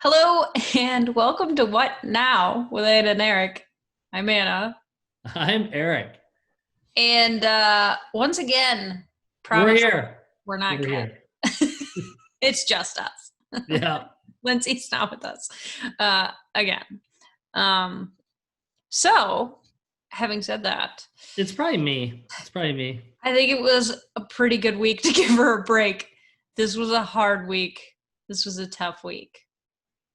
Hello and welcome to What Now with Anna and Eric. I'm Anna. I'm Eric. And once again, We're promise here. we're not We're cat. here. It's just us. Yeah. Lindsay's not with us again. Um, so, having said that, It's probably me. It's probably me. I think it was a pretty good week to give her a break. This was a hard week. This was a tough week.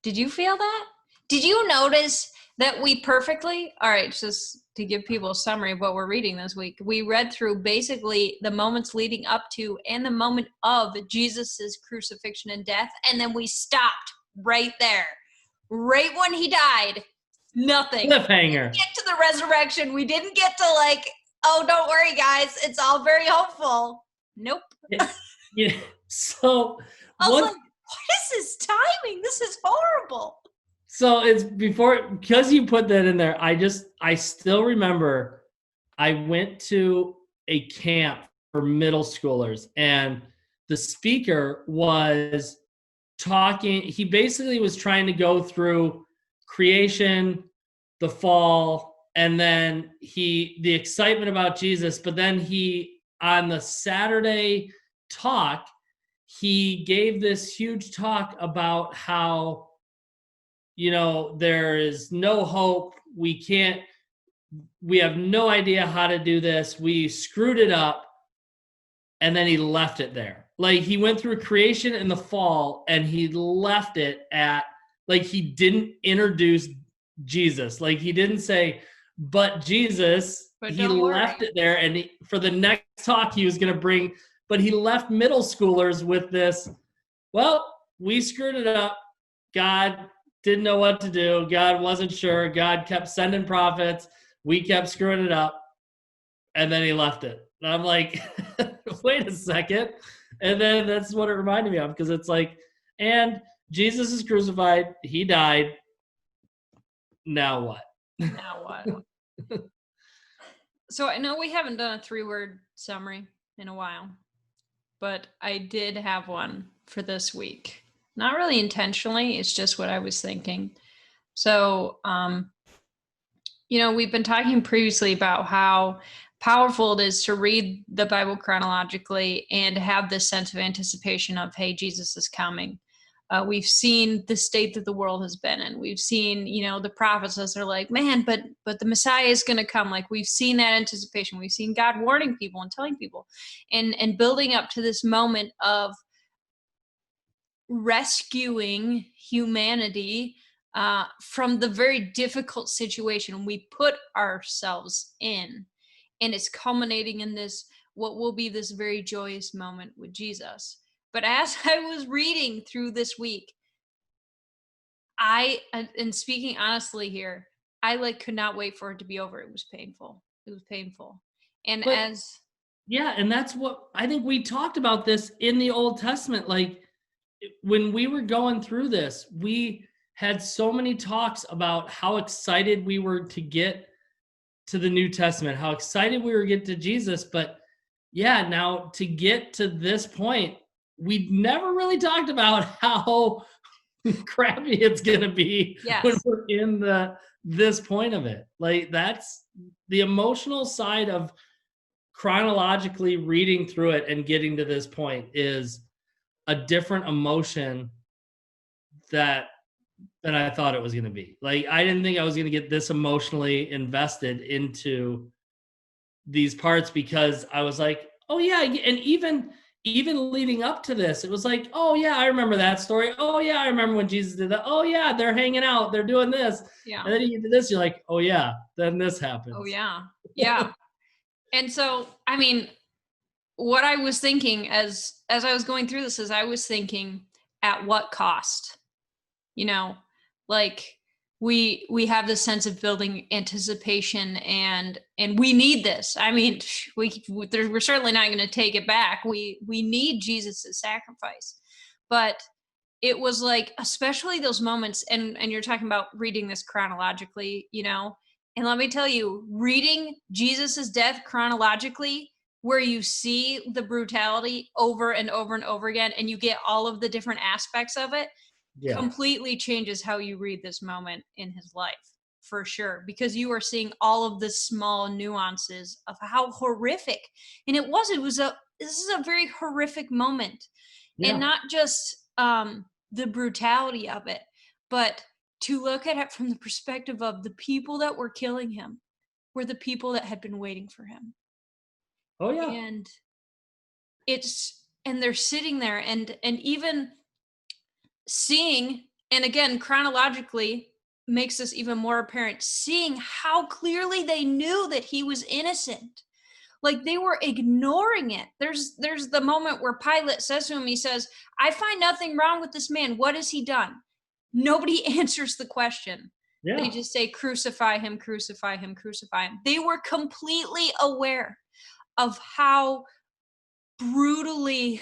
Did you feel that? Did you notice that we perfectly, all right, just to give people a summary of what we're reading this week, we read through basically the moments leading up to and the moment of Jesus's crucifixion and death, and then we stopped right there. Right when he died, nothing. Cliffhanger. Get to the resurrection. We didn't get to oh, don't worry, guys. It's all very hopeful. Nope. Yeah. So I was what? like, what is this timing? This is horrible. So it's because you put that in there. I still remember I went to a camp for middle schoolers, and the speaker was talking. He basically was trying to go through creation, the fall, and then the excitement about Jesus. But then on the Saturday talk, he gave this huge talk about how, there is no hope. We have no idea how to do this. We screwed it up. And then he left it there. Like, he went through creation in the fall and he left it at, like, he didn't introduce Jesus. Like, he didn't say, but Jesus, But he don't worry. left it there. And for the next talk, he was going to bring, but he left middle schoolers with this, well, we screwed it up. God didn't know what to do. God wasn't sure. God kept sending prophets. We kept screwing it up. And then he left it. And I'm like, wait a second. And then that's what it reminded me of, because it's like, and Jesus is crucified. He died. Now what? Now what? So I know we haven't done a 3-word summary in a while, but I did have one for this week. Not really intentionally, it's just what I was thinking. So, we've been talking previously about how powerful it is to read the Bible chronologically and have this sense of anticipation of, hey, Jesus is coming. We've seen the state that the world has been in. We've seen, the prophets as they're like, man, but the Messiah is going to come. Like, we've seen that anticipation. We've seen God warning people and telling people and building up to this moment of rescuing humanity from the very difficult situation we put ourselves in. And it's culminating in this, what will be this very joyous moment with Jesus. But as I was reading through this week, and speaking honestly here, I could not wait for it to be over. It was painful. It was painful. And But yeah, and that's what I think we talked about this in the Old Testament. Like, when we were going through this, we had so many talks about how excited we were to get to the New Testament, how excited we were to get to Jesus. But yeah, now to get to this point, we never really talked about how crappy it's going to be when yes. we're in this point of it. Like, that's the emotional side of chronologically reading through it and getting to this point is a different emotion than I thought it was going to be. Like, I didn't think I was going to get this emotionally invested into these parts, because I was like, oh yeah, and even leading up to this, it was like, oh yeah, I remember that story. Oh yeah, I remember when Jesus did that. Oh yeah, they're hanging out, they're doing this. Yeah. And then you get to this, you're like, oh yeah, then this happens. Oh yeah. Yeah. And so, I mean, what I was thinking as I was going through this is I was thinking, at what cost? Like, we have this sense of building anticipation, and we need this. I mean, we're certainly not going to take it back. We need Jesus's sacrifice. But it was like, especially those moments, and you're talking about reading this chronologically, and let me tell you, reading Jesus's death chronologically, where you see the brutality over and over and over again, and you get all of the different aspects of it, Yeah. completely changes how you read this moment in his life, for sure, because you are seeing all of the small nuances of how horrific, and this is a very horrific moment, and Yeah. not just the brutality of it, but to look at it from the perspective of the people that were killing him were the people that had been waiting for him. Oh yeah. And they're sitting there, and even seeing, and again chronologically makes this even more apparent, seeing how clearly they knew that he was innocent. Like, they were ignoring it. There's the moment where Pilate says to him, he says, "I find nothing wrong with this man. What has he done?" Nobody answers the question. They Yeah. just say, "Crucify him, crucify him, crucify him." They were completely aware of how brutally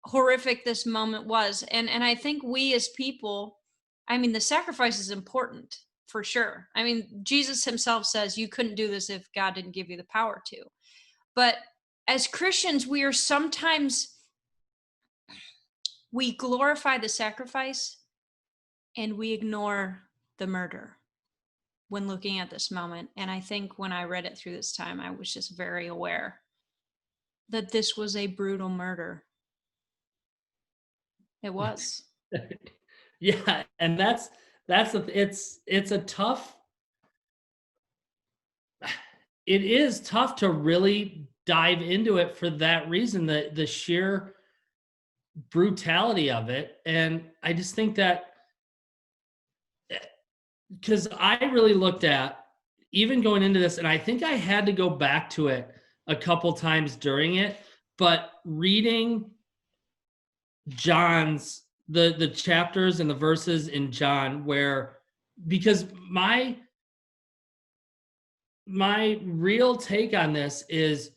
horrific this moment was. And I think we as people, I mean, the sacrifice is important for sure. I mean, Jesus himself says you couldn't do this if God didn't give you the power to. But as Christians, we glorify the sacrifice and we ignore the murder when looking at this moment. And I think when I read it through this time, I was just very aware that this was a brutal murder. It was. Yeah, and it's a tough, it is tough to really dive into it for that reason, the sheer brutality of it. And I just think that, because I really looked at, even going into this, and I think I had to go back to it a couple times during it, but reading John's, the chapters and the verses in John, where, because my real take on this is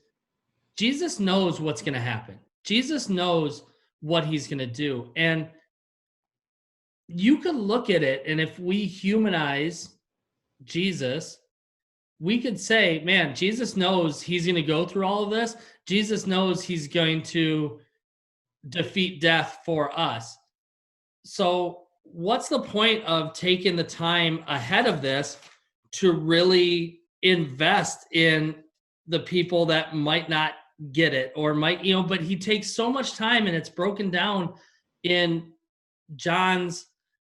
Jesus knows what's going to happen. Jesus knows what he's going to do. And you could look at it, and if we humanize Jesus, we could say, man, Jesus knows he's going to go through all of this. Jesus knows he's going to defeat death for us. So, what's the point of taking the time ahead of this to really invest in the people that might not get it, or might, but he takes so much time, and it's broken down in John's,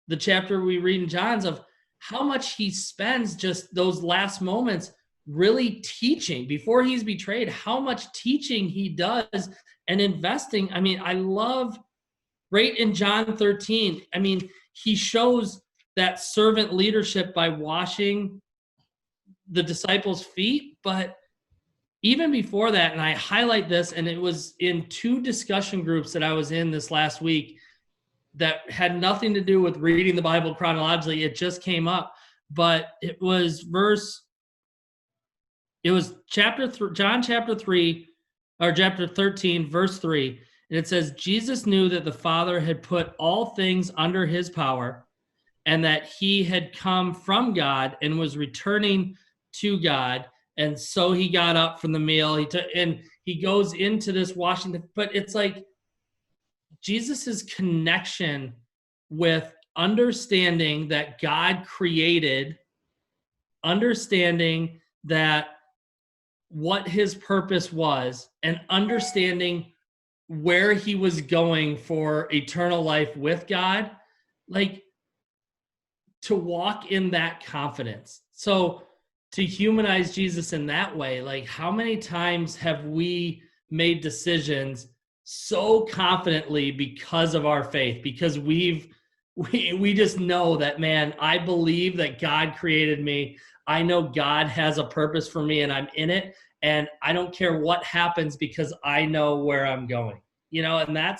the chapter we read in John's, of how much he spends just those last moments really teaching before he's betrayed, how much teaching he does and investing. I mean, I love right in John 13. I mean, he shows that servant leadership by washing the disciples' feet. But even before that, and I highlight this, and it was in 2 discussion groups that I was in this last week that had nothing to do with reading the Bible chronologically. It just came up, but it was John chapter 3, or chapter 13, verse 3. And it says, Jesus knew that the Father had put all things under his power, and that he had come from God and was returning to God. And so he got up from the meal. And he goes into this washing, but it's like Jesus's connection with understanding that God created, understanding that what his purpose was, and understanding where he was going for eternal life with God, like, to walk in that confidence. So to humanize Jesus in that way, like, how many times have we made decisions so confidently because of our faith, because we just know that, man, I believe that God created me. I know God has a purpose for me, and I'm in it, and I don't care what happens because I know where I'm going. And I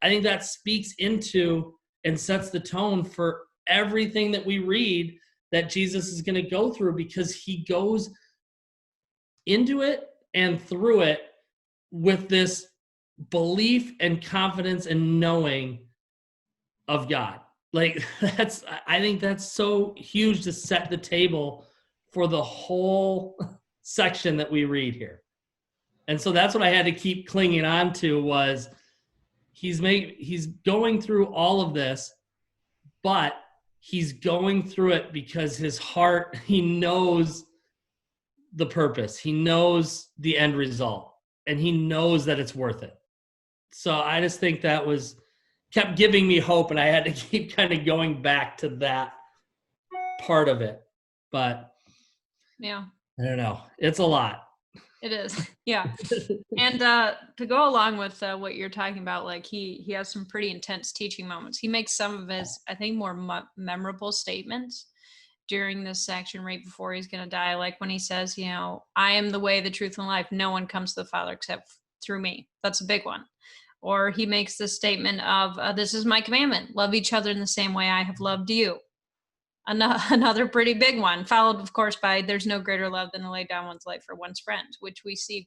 think that speaks into and sets the tone for everything that we read that Jesus is going to go through, because he goes into it and through it with this belief and confidence and knowing of God. Like, I think that's so huge to set the table for the whole section that we read here. And so that's what I had to keep clinging on to, was he's going through all of this, but he's going through it because his heart, he knows the purpose. He knows the end result, and he knows that it's worth it. So I just think that kept giving me hope, and I had to keep kind of going back to that part of it. But yeah, I don't know. It's a lot. it is. Yeah. And to go along with what you're talking about, like he has some pretty intense teaching moments. He makes some of his, I think, more memorable statements during this section right before he's going to die. Like when he says, you know, I am the way, the truth, and life. No one comes to the Father except through me. That's a big one. Or he makes the statement of, this is my commandment. Love each other in the same way I have loved you. Another pretty big one, followed, of course, by there's no greater love than to lay down one's life for one's friends, which we see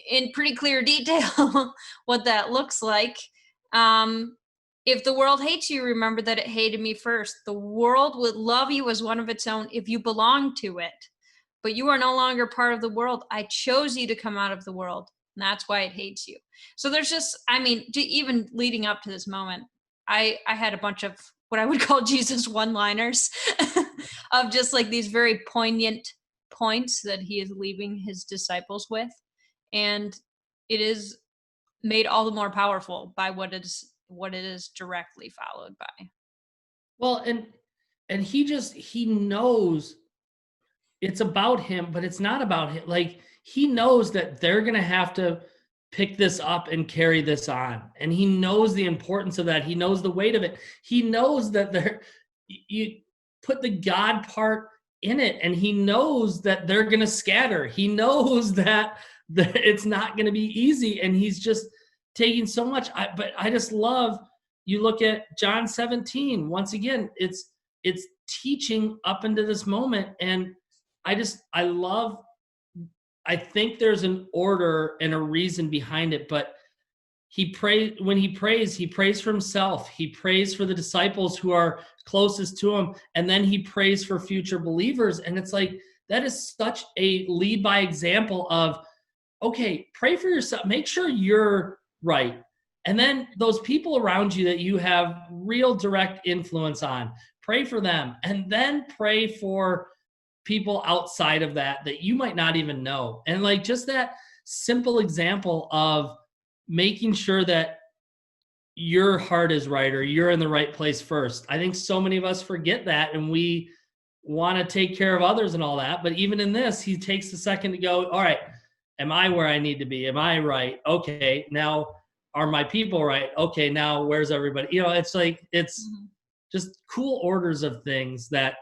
in pretty clear detail what that looks like. If the world hates you, remember that it hated me first. The world would love you as one of its own if you belong to it. But you are no longer part of the world. I chose you to come out of the world. And that's why it hates you. So there's just, I mean, even leading up to this moment, I had a bunch of what I would call Jesus one-liners of just like these very poignant points that he is leaving his disciples with. And it is made all the more powerful by what it is directly followed by. Well, and he knows it's about him, but it's not about him. Like he knows that they're going to have to pick this up and carry this on. And he knows the importance of that. He knows the weight of it. He knows that you put the God part in it, and he knows that they're going to scatter. He knows that it's not going to be easy. And he's just taking so much. But I just love, you look at John 17, once again, it's teaching up into this moment. And I think there's an order and a reason behind it, but when he prays for himself. He prays for the disciples who are closest to him. And then he prays for future believers. And it's like, that is such a lead by example of, okay, pray for yourself, make sure you're right. And then those people around you that you have real direct influence on, pray for them. And then pray for people outside of that you might not even know. And like just that simple example of making sure that your heart is right or you're in the right place first. I think so many of us forget that, and we want to take care of others and all that. But even in this, he takes a second to go, all right, am I where I need to be? Am I right? Okay, now are my people right? Okay, now where's everybody? You know, it's like, it's just cool orders of things that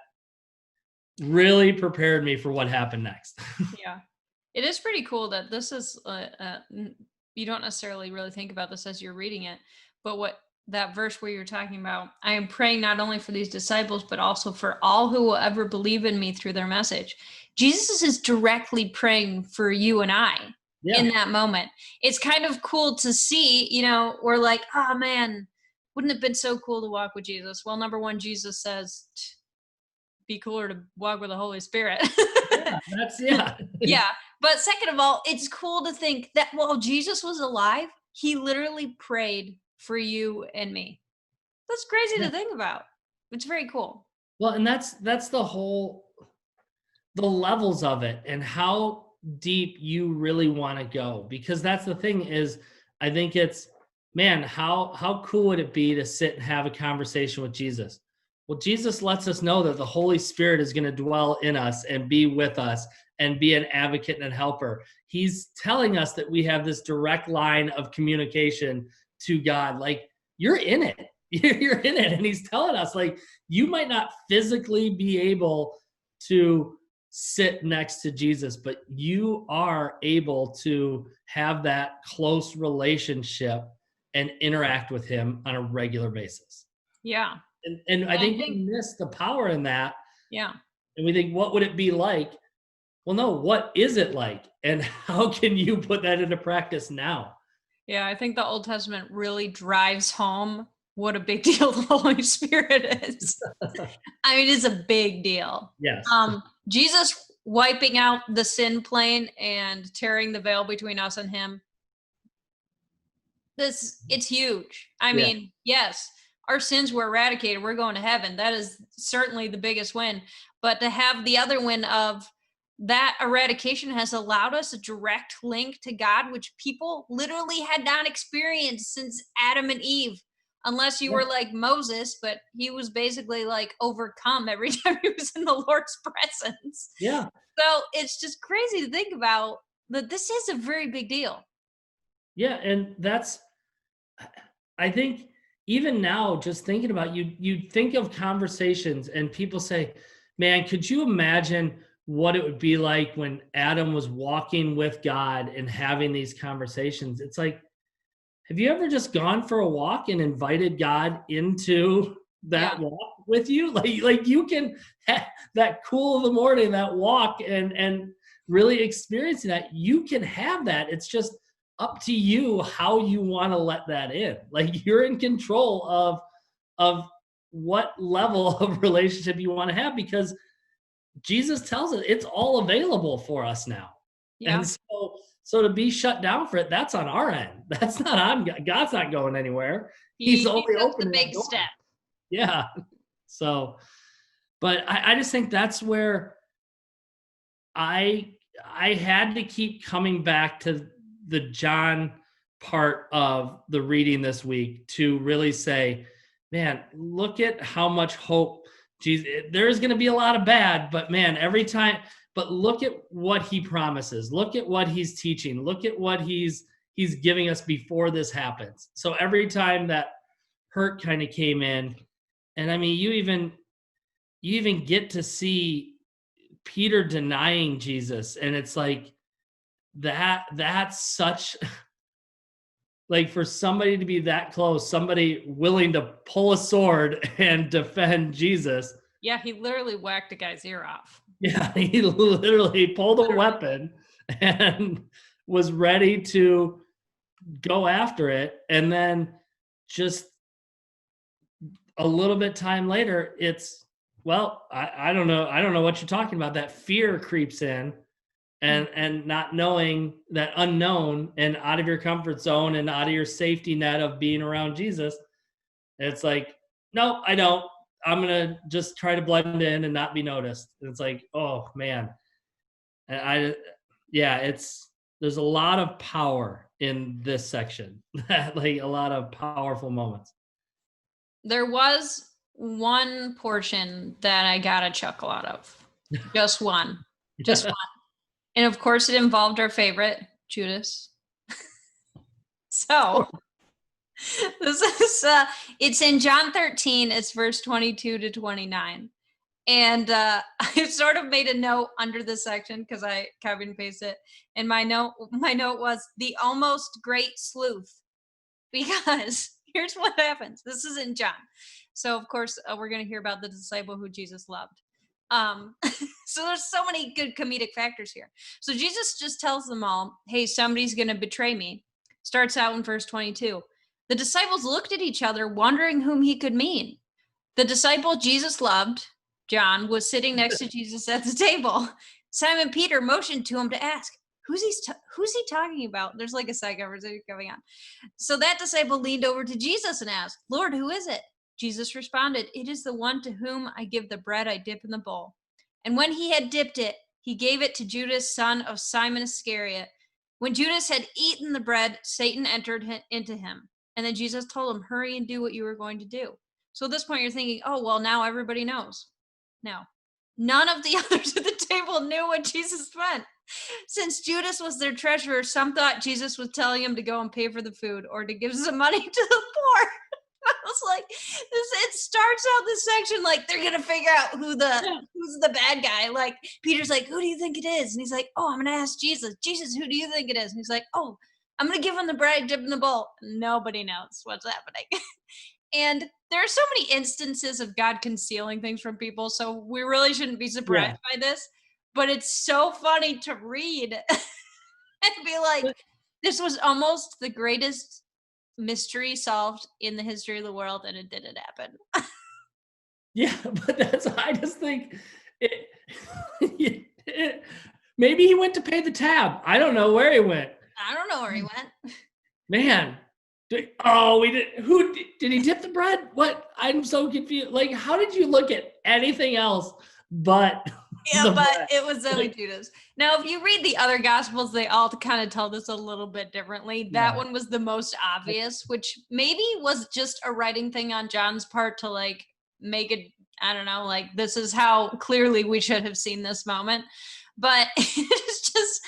really prepared me for what happened next. Yeah. It is pretty cool that this is, you don't necessarily really think about this as you're reading it, but what that verse where you're talking about, I am praying not only for these disciples, but also for all who will ever believe in me through their message. Jesus is directly praying for you and I in that moment. It's kind of cool to see, you know, we're like, oh man, wouldn't it have been so cool to walk with Jesus? Well, number one, Jesus says, be cooler to walk with the Holy Spirit. Yeah. But second of all, it's cool to think that while Jesus was alive, he literally prayed for you and me. That's crazy to think about. It's very cool. Well, and that's the levels of it and how deep you really want to go. Because that's the thing is, I think it's, man, how cool would it be to sit and have a conversation with Jesus? Well, Jesus lets us know that the Holy Spirit is going to dwell in us and be with us and be an advocate and a helper. He's telling us that we have this direct line of communication to God. Like, you're in it. You're in it. And he's telling us, like, you might not physically be able to sit next to Jesus, but you are able to have that close relationship and interact with him on a regular basis. Yeah. And I think we miss the power in that. Yeah. And we think, what would it be like? Well, no, what is it like? And how can you put that into practice now? Yeah, I think the Old Testament really drives home what a big deal the Holy Spirit is. I mean, it's a big deal. Yes. Jesus wiping out the sin plane and tearing the veil between us and him. It's huge. I mean, yes, our sins were eradicated, we're going to heaven. That is certainly the biggest win. But to have the other win of that eradication has allowed us a direct link to God, which people literally had not experienced since Adam and Eve, unless you Yeah. were like Moses, but he was basically like overcome every time he was in the Lord's presence. Yeah. So it's just crazy to think about that this is a very big deal. Yeah. And that's, I think even now, just thinking about you think of conversations and people say, man, could you imagine what it would be like when Adam was walking with God and having these conversations? It's like, have you ever just gone for a walk and invited God into Yeah. that walk with you? Like you can have that cool of the morning, that walk, and really experiencing that. You can have that. It's just up to you how you want to let that in. Like you're in control of what level of relationship you want to have, because Jesus tells us it's all available for us now. Yeah. And so to be shut down for it, that's on our end. That's not on God. God's not going anywhere. He's He only took the opening that big door. step. Yeah. So, but I just think that's where I had to keep coming back to the John part of the reading this week to really say, man, look at how much hope Jesus. There's going to be a lot of bad, but man, every time. But look at what he promises. Look at what he's teaching. Look at what he's giving us before this happens. So every time that hurt kind of came in, and I mean, you even get to see Peter denying Jesus, and it's like that's such like for somebody to be that close, somebody willing to pull a sword and defend Jesus. Yeah, he literally whacked a guy's ear off. Yeah, he literally pulled a weapon and was ready to go after it. And then just a little bit time later, it's, well, I don't know. I don't know what you're talking about. That fear creeps in, and not knowing, that unknown, and out of your comfort zone and out of your safety net of being around Jesus. It's like, nope, I don't. I'm gonna just try to blend in and not be noticed. And it's like, oh man. And there's a lot of power in this section. Like a lot of powerful moments. There was one portion that I got a chuckle out of. Just one. Just one. And of course, it involved our favorite, Judas. So this is it's in John 13, it's verse 22 to 29. And I sort of made a note under this section because I copy and paste it. And my note was the almost great sleuth. Because here's what happens. This is in John. So of course we're going to hear about the disciple who Jesus loved. So there's so many good comedic factors here. So Jesus just tells them all, hey, somebody's going to betray me. Starts out in verse 22. The disciples looked at each other, wondering whom he could mean. The disciple Jesus loved, John, was sitting next to Jesus at the table. Simon Peter motioned to him to ask, who's he talking about? There's like a side conversation going on. So that disciple leaned over to Jesus and asked, Lord, who is it? Jesus responded, it is the one to whom I give the bread I dip in the bowl. And when he had dipped it, he gave it to Judas, son of Simon Iscariot. When Judas had eaten the bread, Satan entered into him. And then Jesus told him, hurry and do what you were going to do. So at this point, you're thinking, oh, well, now everybody knows. No, none of the others at the table knew what Jesus meant. Since Judas was their treasurer, some thought Jesus was telling him to go and pay for the food or to give some money to the poor. I was like, it starts out this section like they're gonna figure out who's the bad guy. Like Peter's like, who do you think it is? And he's like, oh, I'm gonna ask Jesus. Jesus, who do you think it is? And he's like, oh, I'm gonna give him the bread, dip in the bowl. Nobody knows what's happening. And there are so many instances of God concealing things from people, so we really shouldn't be surprised by this. But it's so funny to read and be like, this was almost the greatest mystery solved in the history of the world, and it didn't happen. Yeah, but I just think maybe he went to pay the tab. I don't know where he went. I don't know where he went. Man, We did. Did he dip the bread? What? I'm so confused. Like, how did you look at anything else but Yeah, the but bread? it was only Like, Judas. Now, if you read the other gospels, they all kind of tell this a little bit differently. That yeah. one was the most obvious, which maybe was just a writing thing on John's part to like make it, I don't know, like this is how clearly we should have seen this moment. But it's just,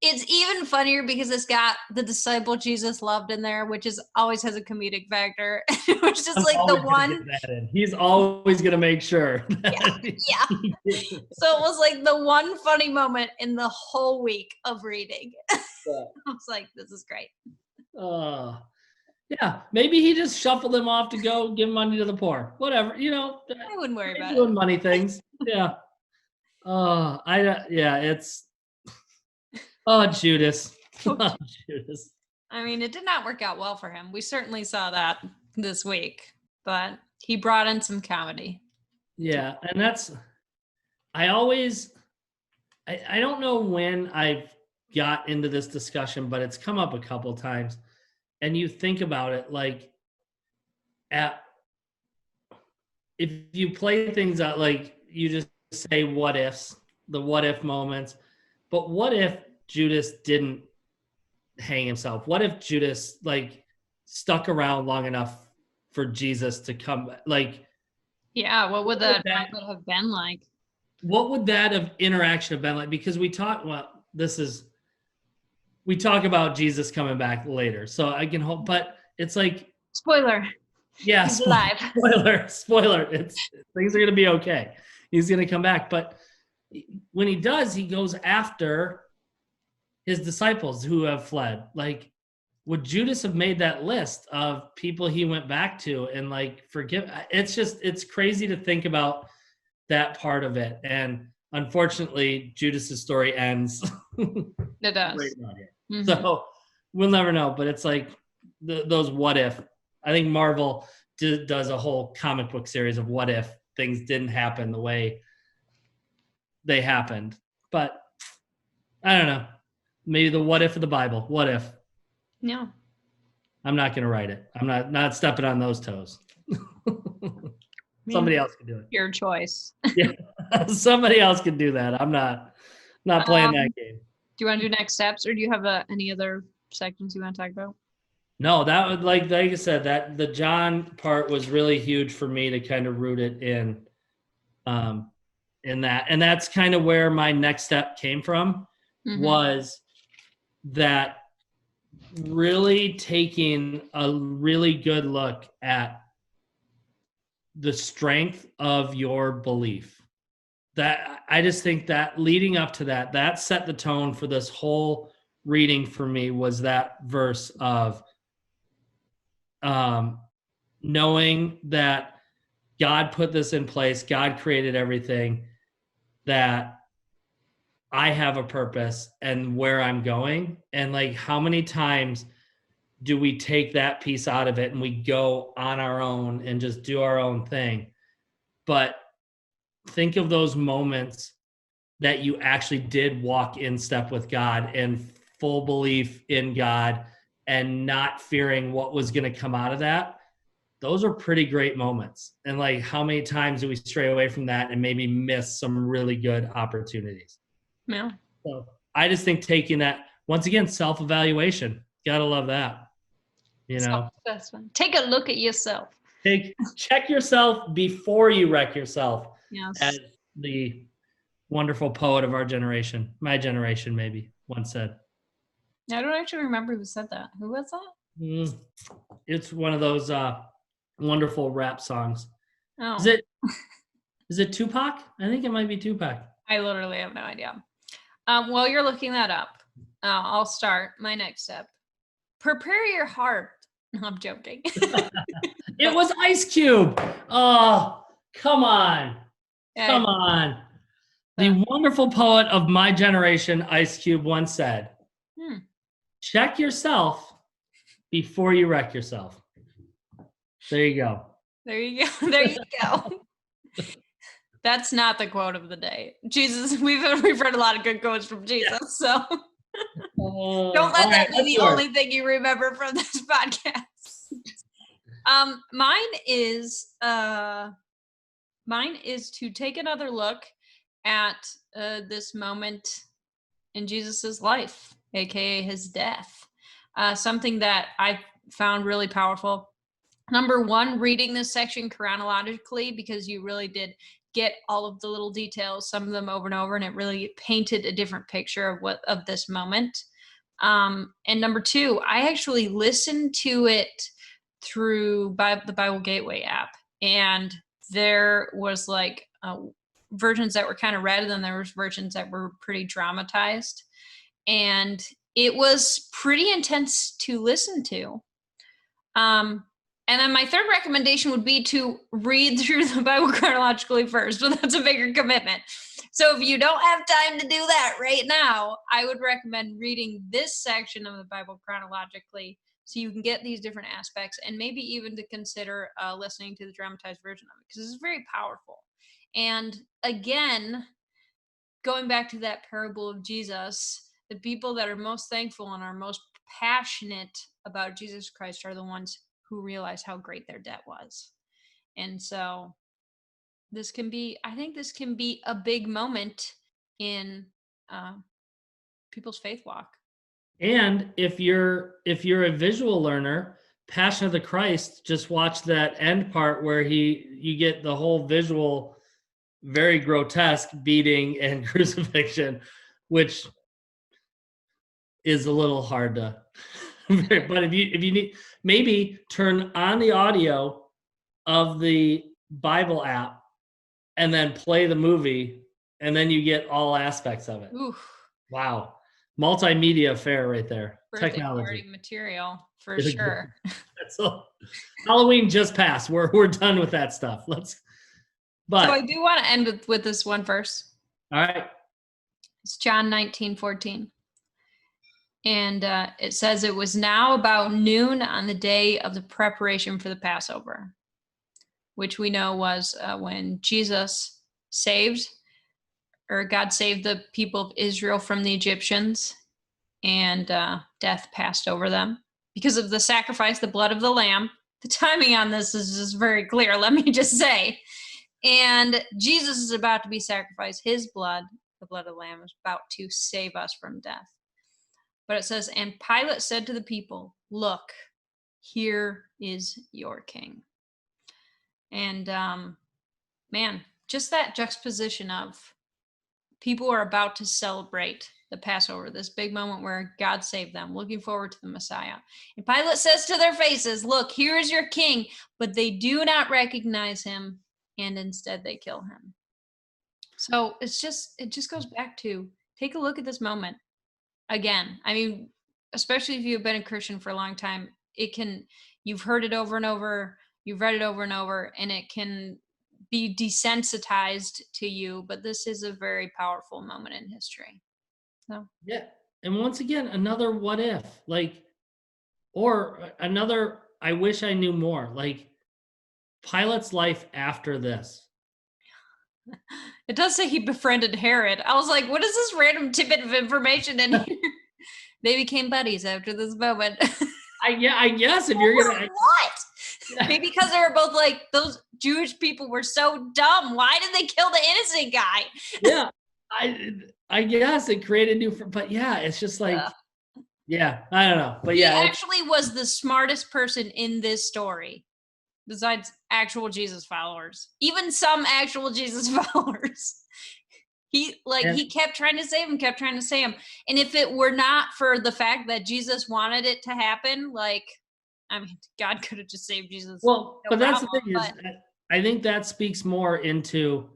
it's even funnier because it's got the disciple Jesus loved in there, which is always has a comedic factor. It was just I'm like the always gonna one. get that in. He's always gonna make sure. Yeah, yeah. So it was like the one funny moment in the whole week of reading. I was like, this is great. Yeah, maybe he just shuffled him off to go give money to the poor. Whatever, I wouldn't worry about doing it. money things. Yeah. It's Judas. Oh, Judas. I mean, it did not work out well for him. We certainly saw that this week, but he brought in some comedy. Yeah, and I don't know when I've got into this discussion, but it's come up a couple times. And you think about it, like if you play things out, like you just say what ifs, the what if moments. But what if Judas didn't hang himself? What if Judas like stuck around long enough for Jesus to come? Like, yeah, what would that have been like? What would that have interaction have been like? Because we talk about Jesus coming back later, so I can hope. But it's like spoiler. Yeah, he's alive. Spoiler. Things are gonna be okay. He's gonna come back, but when he does, he goes after his disciples who have fled. Like, would Judas have made that list of people he went back to and like forgive? It's crazy to think about that part of it. And unfortunately, Judas's story ends. It does. Right now. Mm-hmm. So we'll never know. But it's like those what if. I think Marvel does a whole comic book series of what if things didn't happen the way they happened. But I don't know. Maybe the what if of the Bible. What if? No. I'm not going to write it. I'm not stepping on those toes. Somebody else can do it. Your choice. Yeah. Somebody else can do that. I'm not playing that game. Do you want to do next steps, or do you have any other sections you want to talk about? No, that would like I said, that the John part was really huge for me to kind of root it in that. And that's kind of where my next step came from, was that really taking a really good look at the strength of your belief. That I just think that leading up to that set the tone for this whole reading for me, was that verse of knowing that God put this in place, God created everything, that I have a purpose and where I'm going. And like, how many times do we take that piece out of it and we go on our own and just do our own thing? But think of those moments that you actually did walk in step with God and full belief in God and not fearing what was going to come out of that. Those are pretty great moments. And like, how many times do we stray away from that and maybe miss some really good opportunities? Yeah. So I just think taking that, once again, self-evaluation, gotta love that. Take a look at yourself. Check yourself before you wreck yourself. Yes. As the wonderful poet of our generation, my generation maybe, once said. I don't actually remember who said that. Who was that? It's one of those wonderful rap songs. Oh. Is it Tupac? I think it might be Tupac. I literally have no idea. While you're looking that up, I'll start my next step. Prepare your heart. No, I'm joking. It was Ice Cube. Oh, come on. Come on. The wonderful poet of my generation, Ice Cube, once said, check yourself before you wreck yourself. There you go. There you go. There you go. That's not the quote of the day. Jesus, we've read a lot of good quotes from Jesus, so don't let that be the only thing you remember from this podcast. Mine is to take another look at this moment in Jesus's life, aka his death. Something that I found really powerful. Number one, reading this section chronologically, because you really did get all of the little details, some of them over and over, and it really painted a different picture of this moment. And number two, I actually listened to it through the Bible Gateway app, and there was like versions that were kind of read, and then there was versions that were pretty dramatized, and it was pretty intense to listen to. And then my third recommendation would be to read through the Bible chronologically first, but that's a bigger commitment. So if you don't have time to do that right now, I would recommend reading this section of the Bible chronologically so you can get these different aspects, and maybe even to consider listening to the dramatized version of it, because it's very powerful. And again, going back to that parable of Jesus, the people that are most thankful and are most passionate about Jesus Christ are the ones who realize how great their debt was. And so I think this can be a big moment in people's faith walk. And if you're a visual learner, Passion of the Christ, just watch that end part where you get the whole visual, very grotesque beating and crucifixion, which is a little hard to but if you need, maybe turn on the audio of the Bible app and then play the movie, and then you get all aspects of it. Oof. Wow. Multimedia affair right there. Birthday Technology party material for sure. So Halloween just passed. We're done with that stuff. So I do want to end with this one verse. All right. It's John 19:14. And it says, it was now about noon on the day of the preparation for the Passover, which we know was when God saved the people of Israel from the Egyptians, and death passed over them because of the sacrifice, the blood of the lamb. The timing on this is just very clear, let me just say. And Jesus is about to be sacrificed. His blood, the blood of the lamb, is about to save us from death. But it says, and Pilate said to the people, look, here is your king. And man, just that juxtaposition of people are about to celebrate the Passover, this big moment where God saved them, looking forward to the Messiah. And Pilate says to their faces, look, here is your king, but they do not recognize him, and instead they kill him. So it just goes back to, take a look at this moment. Again, I mean, especially if you've been a Christian for a long time, you've heard it over and over, you've read it over and over, and it can be desensitized to you, but this is a very powerful moment in history. So yeah. And once again, another what if, or another, I wish I knew more, Pilate's life after this. It does say he befriended Herod. I was like, what is this random tidbit of information in here? They became buddies after this moment. I guess if you're gonna what? Maybe because they were both like, those Jewish people were so dumb. Why did they kill the innocent guy? Yeah, I guess it created new, but yeah, it's just like, yeah, I don't know, but yeah, he actually was the smartest person in this story, besides actual Jesus followers, even some actual Jesus followers. He kept trying to save him, and if it were not for the fact that Jesus wanted it to happen, God could have just saved Jesus. Well, but that's the thing is, I think that speaks more into,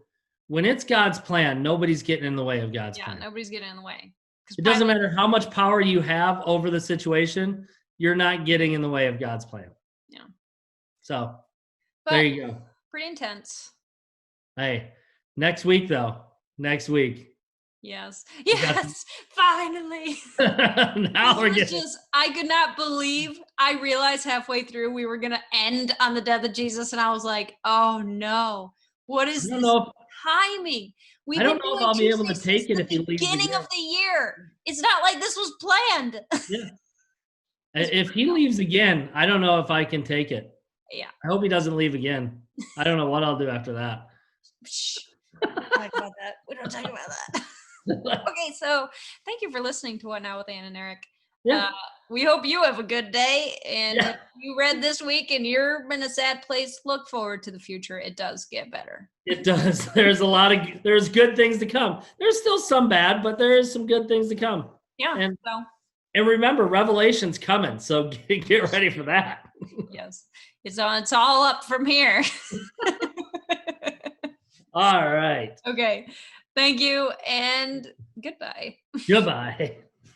when it's God's plan, nobody's getting in the way of God's plan. Yeah, nobody's getting in the way. It doesn't matter how much power you have over the situation, you're not getting in the way of God's plan. Yeah. So there you go. Pretty intense. Hey, next week. Yes, finally. Now we're getting. I could not believe, I realized halfway through we were going to end on the death of Jesus, and I was like, oh no, what is this timing? I don't know if I'll be able to take it if he leaves beginning of the year. It's not like this was planned. Yeah. If he leaves again, I don't know if I can take it. Yeah. I hope he doesn't leave again. I don't know what I'll do after that. Shh. We don't talk about that. We don't talk about that. Okay, so thank you for listening to What Now with Ann and Eric. Yeah. We hope you have a good day. And Yeah. if you read this week and you're in a sad place, look forward to the future. It does get better. It does. There's good things to come. There's still some bad, but there is some good things to come. Yeah. And remember, Revelation's coming, so get ready for that. Yes, it's all up from here. All right. Okay. Thank you and goodbye. Goodbye.